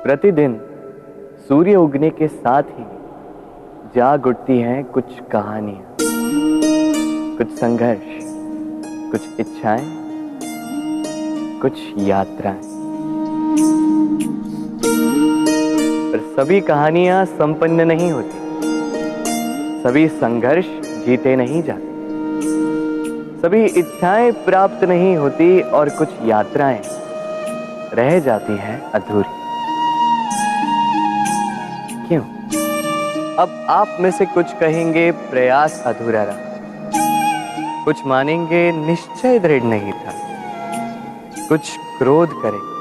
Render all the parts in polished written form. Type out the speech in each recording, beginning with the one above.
प्रतिदिन सूर्य उगने के साथ ही जाग उठती हैं कुछ कहानियां, कुछ संघर्ष, कुछ इच्छाएं, कुछ यात्राएं। पर सभी कहानियां संपन्न नहीं होती, सभी संघर्ष जीते नहीं जाते, सभी इच्छाएं प्राप्त नहीं होती और कुछ यात्राएं रह जाती हैं अधूरी। क्यों? अब आप में से कुछ कहेंगे प्रयास अधूरा रहा, कुछ मानेंगे निश्चय दृढ़ नहीं था, कुछ क्रोध करेंगे,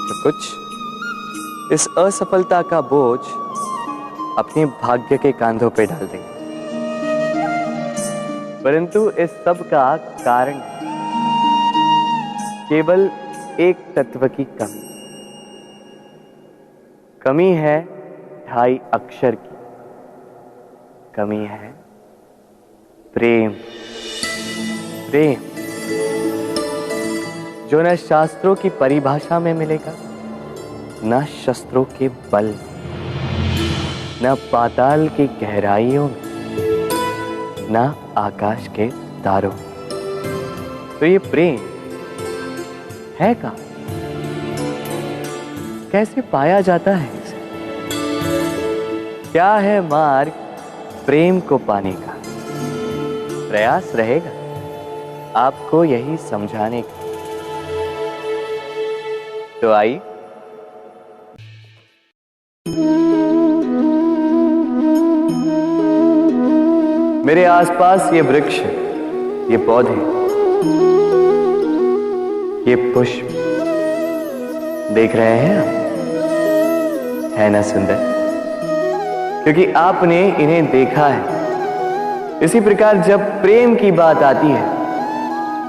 तो कुछ इस असफलता का बोझ अपने भाग्य के कांधों पे डाल देंगे। परंतु इस सब का कारण केवल एक तत्व की कमी है 2.5 अक्षर की। कमी है प्रेम। प्रेम जो न शास्त्रों की परिभाषा में मिलेगा, न शस्त्रों के बल, न पाताल की गहराइयों में, न आकाश के तारों। तो ये प्रेम है कहाँ? कैसे पाया जाता है इसे? क्या है मार्ग प्रेम को पाने का? प्रयास रहेगा आपको यही समझाने का। तो आइए मेरे आसपास ये वृक्ष, ये पौधे, ये पुष्प देख रहे हैं आप? है ना सुंदर? क्योंकि आपने इन्हें देखा है। इसी प्रकार जब प्रेम की बात आती है,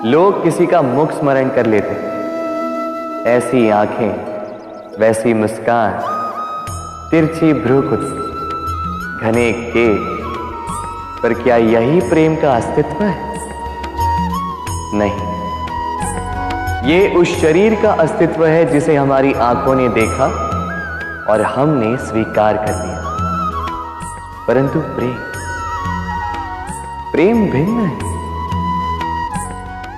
लोग किसी का मुख स्मरण कर लेते हैं। ऐसी आंखें, वैसी मुस्कान, तिरछी भ्रूकुटी, घने केश। पर क्या यही प्रेम का अस्तित्व है? नहीं, ये उस शरीर का अस्तित्व है जिसे हमारी आंखों ने देखा और हमने स्वीकार कर लिया। परंतु प्रेम भिन्न है।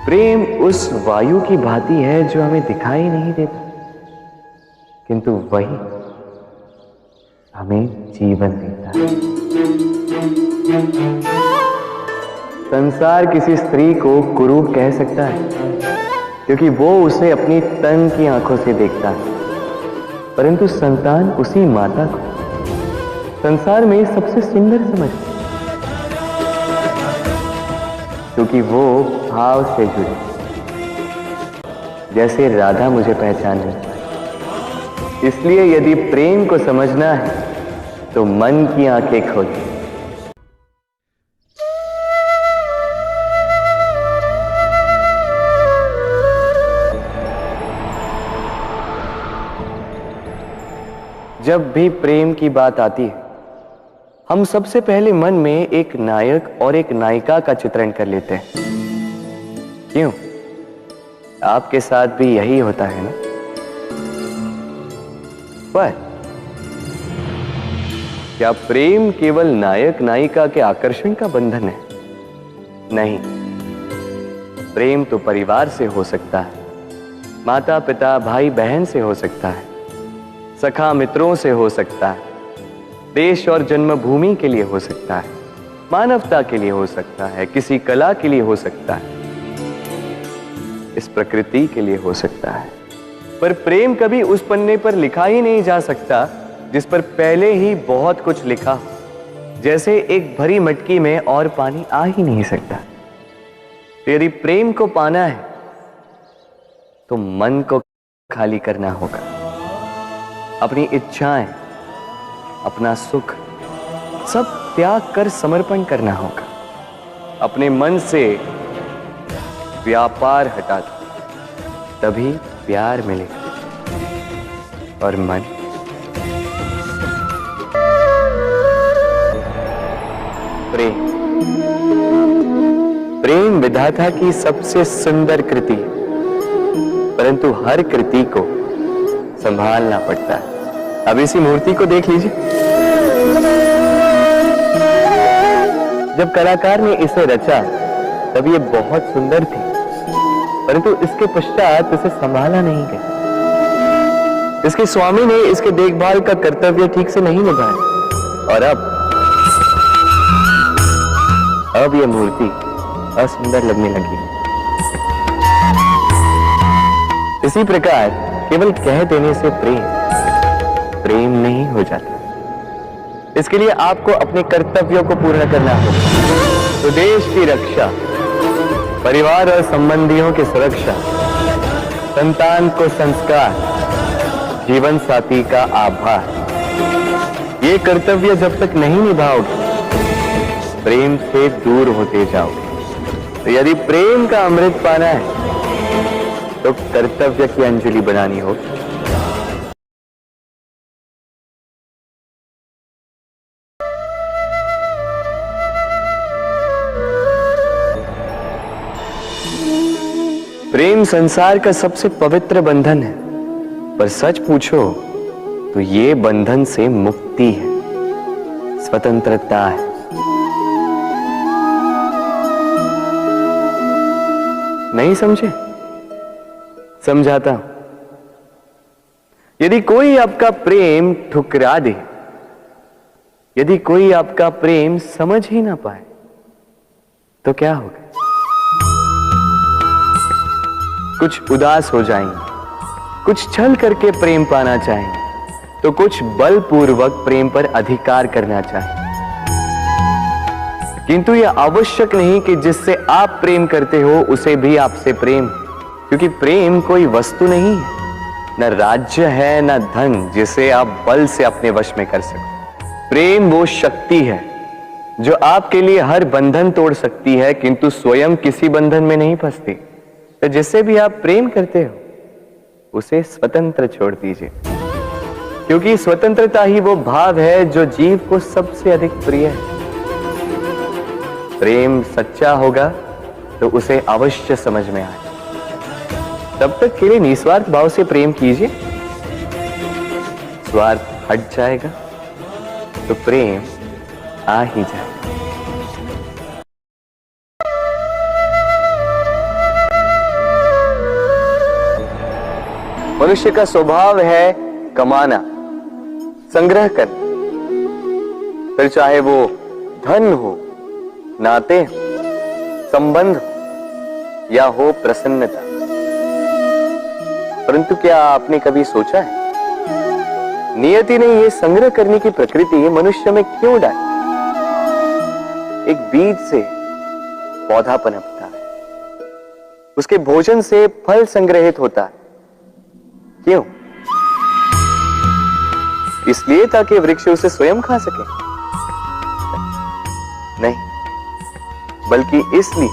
प्रेम उस वायु की भांति है जो हमें दिखाई नहीं देता, किंतु वही हमें जीवन देता है। संसार किसी स्त्री को कुरूप कह सकता है क्योंकि वो उसे अपनी तन की आंखों से देखता है, परंतु संतान उसी माता को संसार में सबसे सुंदर समझती है, क्योंकि वो भाव से जुड़ी। जैसे राधा मुझे पहचान नहीं। इसलिए यदि प्रेम को समझना है तो मन की आंखें खोलिए। जब भी प्रेम की बात आती है, हम सबसे पहले मन में एक नायक और एक नायिका का चित्रण कर लेते हैं। क्यों? आपके साथ भी यही होता है ना? पर क्या प्रेम केवल नायक नायिका के आकर्षण का बंधन है? नहीं, प्रेम तो परिवार से हो सकता है, माता पिता भाई बहन से हो सकता है, सखा मित्रों से हो सकता है, देश और जन्मभूमि के लिए हो सकता है, मानवता के लिए हो सकता है, किसी कला के लिए हो सकता है, इस प्रकृति के लिए हो सकता है। पर प्रेम कभी उस पन्ने पर लिखा ही नहीं जा सकता जिस पर पहले ही बहुत कुछ लिखा हो। जैसे एक भरी मटकी में और पानी आ ही नहीं सकता। तो यदि प्रेम को पाना है तो मन को खाली करना होगा। अपनी इच्छाएं, अपना सुख सब त्याग कर समर्पण करना होगा। अपने मन से व्यापार हटा दो, तभी प्यार मिलेगा। और मन प्रेम विधाता की सबसे सुंदर कृति है, परंतु हर कृति को संभालना पड़ता है। अब इसी मूर्ति को देख लीजिए। जब कलाकार ने इसे रचा तब ये बहुत सुंदर थी, परंतु इसके पश्चात इसे संभाला नहीं गया। इसके स्वामी ने इसके देखभाल का कर्तव्य ठीक से नहीं निभाया और अब यह मूर्ति असुंदर लगने लगी। इसी प्रकार केवल कह देने से प्रेम नहीं हो जाता। इसके लिए आपको अपने कर्तव्यों को पूर्ण करना होगा। तो देश की रक्षा, परिवार और संबंधियों की सुरक्षा, संतान को संस्कार, जीवन साथी का आभार, ये कर्तव्य जब तक नहीं निभाओगे प्रेम से दूर होते जाओगे। तो यदि प्रेम का अमृत पाना है तो कर्तव्य की अंजलि बनानी होगी। प्रेम संसार का सबसे पवित्र बंधन है, पर सच पूछो तो ये बंधन से मुक्ति है, स्वतंत्रता है। नहीं समझे? समझाता हूं। यदि कोई आपका प्रेम ठुकरा दे, यदि कोई आपका प्रेम समझ ही ना पाए तो क्या होगा? कुछ उदास हो जाएंगे, कुछ छल करके प्रेम पाना चाहेंगे, तो कुछ बलपूर्वक प्रेम पर अधिकार करना चाहेंगे। किंतु यह आवश्यक नहीं कि जिससे आप प्रेम करते हो उसे भी आपसे प्रेम, क्योंकि प्रेम कोई वस्तु नहीं है, न राज्य है न धन जिसे आप बल से अपने वश में कर सको। प्रेम वो शक्ति है जो आपके लिए हर बंधन तोड़ सकती है, किंतु स्वयं किसी बंधन में नहीं फंसती। तो जिससे भी आप प्रेम करते हो उसे स्वतंत्र छोड़ दीजिए, क्योंकि स्वतंत्रता ही वो भाव है जो जीव को सबसे अधिक प्रिय है। प्रेम सच्चा होगा तो उसे अवश्य समझ में आए। तब तक के लिए निस्वार्थ भाव से प्रेम कीजिए। स्वार्थ हट जाएगा तो प्रेम आ ही जाएगा। मनुष्य का स्वभाव है कमाना, संग्रह करना, फिर चाहे वो धन हो, नाते हो, संबंध हो या हो प्रसन्नता। परंतु क्या आपने कभी सोचा है नियति ने यह संग्रह करने की प्रकृति मनुष्य में क्यों डाली? एक बीज से पौधा पनपता है, उसके भोजन से फल संग्रहित होता है। क्यों? इसलिए ताकि वृक्ष उसे स्वयं खा सके? नहीं, बल्कि इसलिए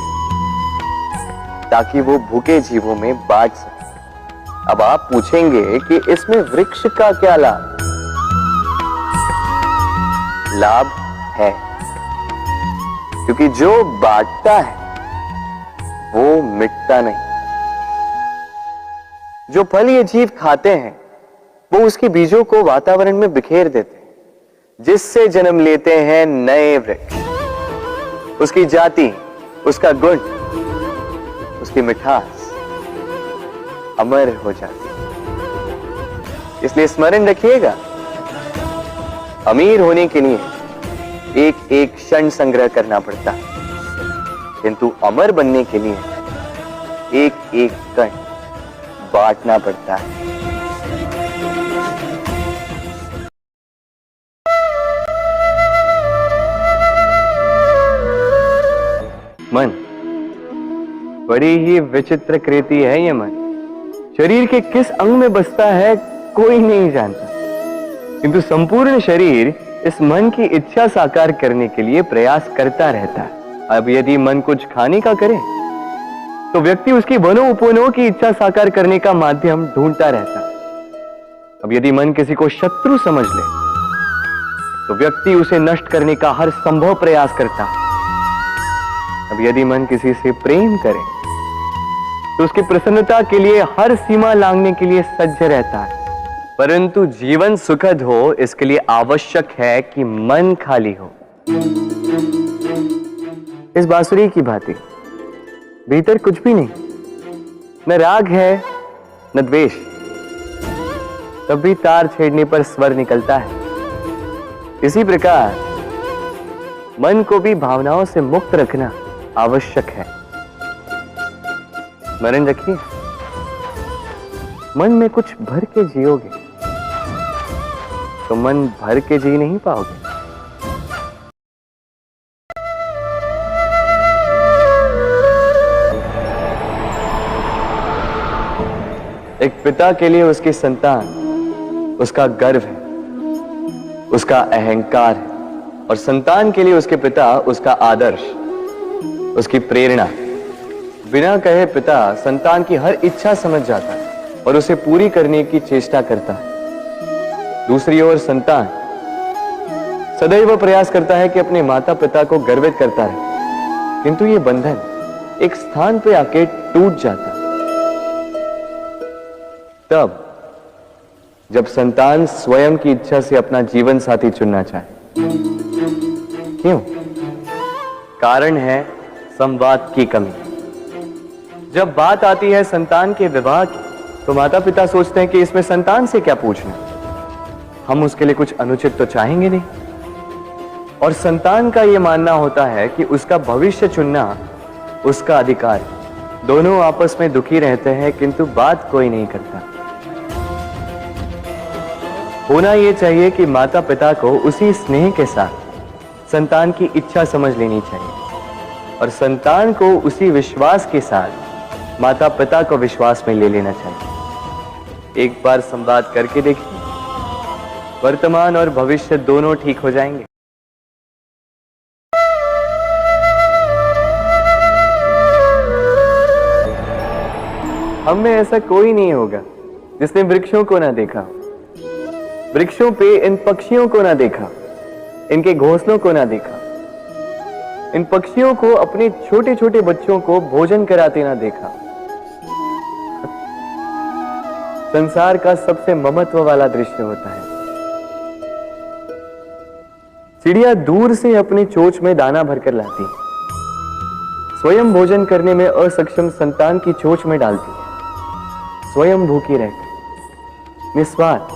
ताकि वो भूखे जीवों में बांट सके। अब आप पूछेंगे कि इसमें वृक्ष का क्या लाभ? लाभ है, क्योंकि जो बांटता है वो मिटता नहीं। जो फल ये जीव खाते हैं वो उसके बीजों को वातावरण में बिखेर देते हैं, जिससे जन्म लेते हैं नए वृक्ष। उसकी जाति, उसका गुण, उसकी मिठास अमर हो जाती है। इसलिए स्मरण रखिएगा, अमीर होने के लिए एक एक क्षण संग्रह करना पड़ता है, किंतु अमर बनने के लिए एक एक कण बांटना पड़ता है। मन बड़ी ही विचित्र कृति है ये मन। शरीर के किस अंग में बसता है कोई नहीं जानता, किंतु संपूर्ण शरीर इस मन की इच्छा साकार करने के लिए प्रयास करता रहता है। अब यदि मन कुछ खाने का करे तो व्यक्ति उसकी वनो उपवनों की इच्छा साकार करने का माध्यम ढूंढता रहता है। अब यदि मन किसी को शत्रु समझ ले तो व्यक्ति उसे नष्ट करने का हर संभव प्रयास करता है। अब यदि मन किसी से प्रेम करे तो उसकी प्रसन्नता के लिए हर सीमा लांघने के लिए सज्ज रहता है। परंतु जीवन सुखद हो इसके लिए आवश्यक है कि मन खाली हो। इस बांसुरी की भांति भीतर कुछ भी नहीं, न राग है न द्वेष, तब भी तार छेड़ने पर स्वर निकलता है। इसी प्रकार मन को भी भावनाओं से मुक्त रखना आवश्यक है। स्मरण रखिए, मन में कुछ भर के जियोगे तो मन भर के जी नहीं पाओगे। एक पिता के लिए उसकी संतान उसका गर्व है, उसका अहंकार है, और संतान के लिए उसके पिता उसका आदर्श, उसकी प्रेरणा। बिना कहे पिता संतान की हर इच्छा समझ जाता है और उसे पूरी करने की चेष्टा करता है। दूसरी ओर संतान सदैव प्रयास करता है कि अपने माता पिता को गर्वित करता रहे, किंतु यह बंधन एक स्थान पे आके टूट जाता है। तब जब संतान स्वयं की इच्छा से अपना जीवन साथी चुनना चाहे। क्यों? कारण है संवाद की कमी। जब बात आती है संतान के विवाह की, तो माता पिता सोचते हैं कि इसमें संतान से क्या पूछना, हम उसके लिए कुछ अनुचित तो चाहेंगे नहीं। और संतान का यह मानना होता है कि उसका भविष्य चुनना उसका अधिकार है। दोनों आपस में दुखी रहते हैं, किंतु बात कोई नहीं करता। होना यह चाहिए कि माता पिता को उसी स्नेह के साथ संतान की इच्छा समझ लेनी चाहिए, और संतान को उसी विश्वास के साथ माता पिता को विश्वास में ले लेना चाहिए। एक बार संवाद करके देखिए, वर्तमान और भविष्य दोनों ठीक हो जाएंगे। हम में ऐसा कोई नहीं होगा जिसने वृक्षों को ना देखा, वृक्षों पे इन पक्षियों को ना देखा, इनके घोंसलों को ना देखा, इन पक्षियों को अपने छोटे छोटे बच्चों को भोजन कराते ना देखा। संसार का सबसे ममत्व वाला दृश्य होता है। चिड़िया दूर से अपनी चोंच में दाना भरकर लाती, स्वयं भोजन करने में असक्षम संतान की चोंच में डालती, स्वयं भूखी रहकर निस्वार्थ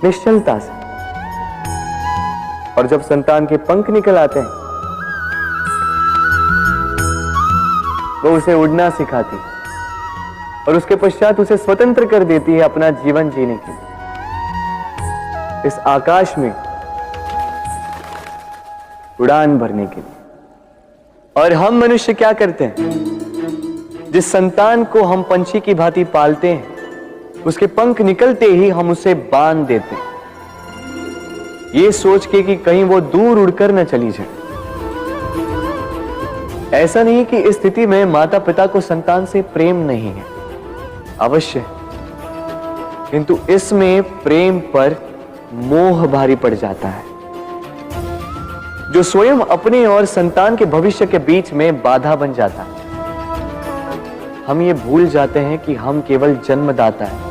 निश्चलता से। और जब संतान के पंख निकल आते हैं, वो उसे उड़ना सिखाती और उसके पश्चात उसे स्वतंत्र कर देती है अपना जीवन जीने के लिए, इस आकाश में उड़ान भरने के लिए। और हम मनुष्य क्या करते हैं? जिस संतान को हम पंछी की भांति पालते हैं, उसके पंख निकलते ही हम उसे बांध देते हैं, ये सोच के कि कहीं वो दूर उड़कर न चली जाए। ऐसा नहीं कि इस स्थिति में माता पिता को संतान से प्रेम नहीं है, अवश्य है, किंतु इसमें प्रेम पर मोह भारी पड़ जाता है, जो स्वयं अपने और संतान के भविष्य के बीच में बाधा बन जाता है। हम ये भूल जाते हैं कि हम केवल जन्मदाता है,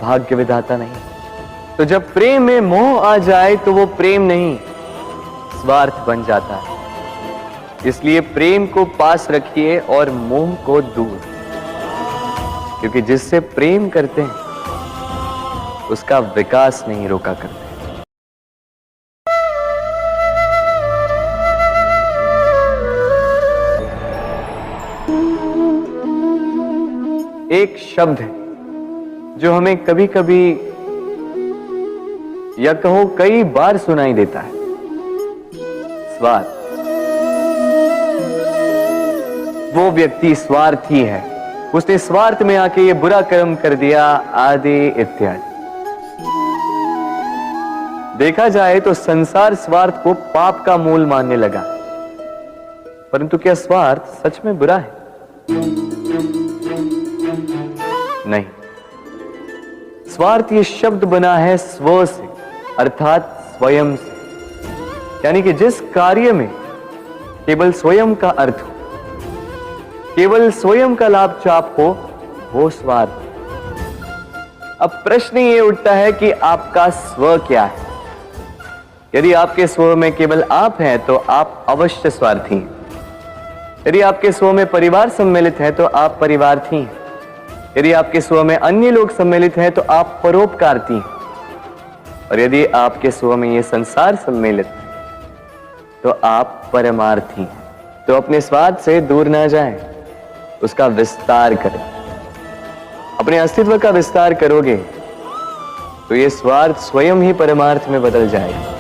भाग्य विधाता नहीं। तो जब प्रेम में मोह आ जाए तो वो प्रेम नहीं, स्वार्थ बन जाता है। इसलिए प्रेम को पास रखिए और मोह को दूर, क्योंकि जिससे प्रेम करते हैं उसका विकास नहीं रोका करते। एक शब्द है जो हमें कभी कभी या कहो कई बार सुनाई देता है, स्वार्थ। वो व्यक्ति स्वार्थी है, उसने स्वार्थ में आके ये बुरा कर्म कर दिया, आदि इत्यादि। देखा जाए तो संसार स्वार्थ को पाप का मूल मानने लगा, परंतु क्या स्वार्थ सच में बुरा है? नहीं। स्वार्थ ये शब्द बना है स्व से, अर्थात स्वयं से, यानी कि जिस कार्य में केवल स्वयं का अर्थ हो, केवल स्वयं का लाभ चाप हो, वो स्वार्थ। अब प्रश्न ये उठता है कि आपका स्व क्या है। यदि आपके स्व में केवल आप हैं तो आप अवश्य स्वार्थी हैं। यदि आपके स्व में परिवार सम्मिलित है तो आप परिवार्थी हैं। यदि आपके स्व में अन्य लोग सम्मिलित हैं तो आप परोपकारती हैं। और यदि आपके स्व में ये संसार सम्मिलित है तो आप परमार्थी हैं। तो अपने स्वार्थ से दूर ना जाएं, उसका विस्तार करें। अपने अस्तित्व का विस्तार करोगे तो ये स्वार्थ स्वयं ही परमार्थ में बदल जाएगा।